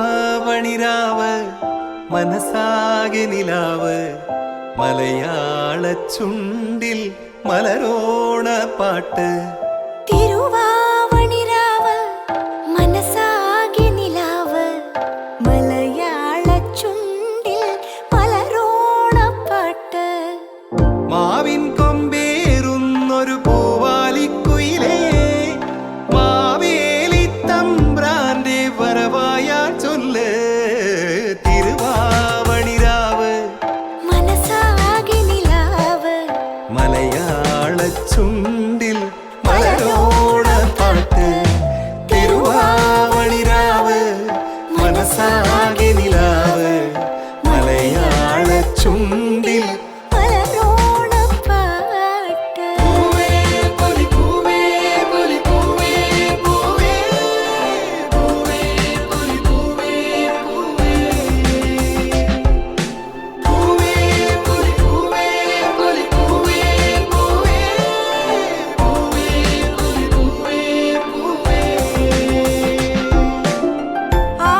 തിരുവാവണിരാവ് മനസാകെ നിലാവ് മലയാള ചുണ്ടിൽ മലരോണ പാട്ട്. തിരുവാവണിരാവ് മനസാകെ നിലാവ് മലയാള ചുണ്ടിൽ മലരോണ പാട്ട്. മാവിൻ കൊമ്പേറുന്നൊരു പൂവാലിക്കുയിലേ മാവേലി തമ്പ്രാന്റെ വരവായാ ചൊല്ല്. തിരുവാവണിരാവ് മനസാകെ നിലാവ് മലയാള ചുണ്ടിൽ മലരോണ പാട്ട്. തിരുവാവണിരാവ് മനസാകെ നിലാവ് മലയാള ചുണ്ടിൽ മലരോണ പാട്ട്. പൂവേ പൊലി പൂവേ പൊലി പൂവേ പൂവേ പൂവേ പൊലി പൂവേ പൂവേ പൂവേ പൊലി പൂവേ പൊലി പൂവേ പൂവേ പൂവേ പൊലി പൂവേ പൂവേ. ആ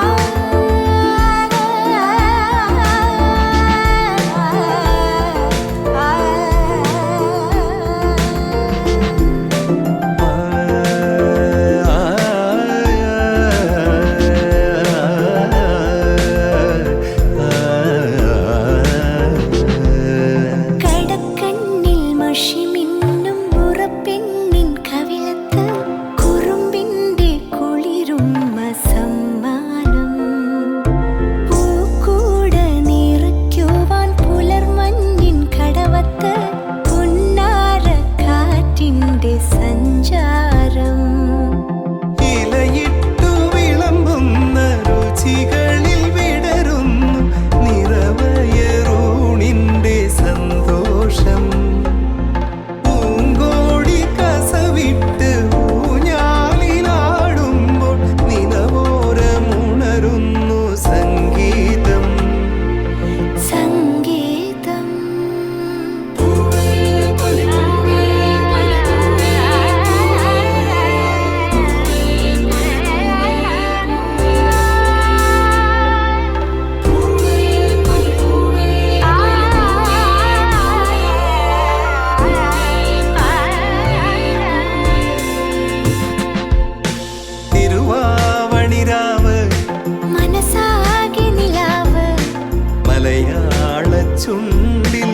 കടക്കണ്ണിൽ മഷിമിന്നും മുറപ്പെണ്ണിൻ കവിളത്ത് കുറുമ്പിന്റെ കുളിരുമ്മ സമ്മാനം. പൂക്കൂട നിറയ്ക്കുവാൻ പുലർമഞ്ഞിൻ കടവത്ത് പുന്നാര കാറ്റിന്റെ സഞ്ചാരം. ഇലയിട്ടു വിളമ്പുന്ന രുചികളിൽ വിടരുന്നു നിറവയറൂണിന്റെ സന്തോഷം. പൂങ്കോടി കസവിട്ട് ഊഞ്ഞാലിലാടുമ്പോൾ നിലവോരമുണരുന്നു സംഗീതം. സംഗീതം തിരുവാവണിരാവ് മനസാകെ നിലാവ് മലയാള ചുണ്ടിൽ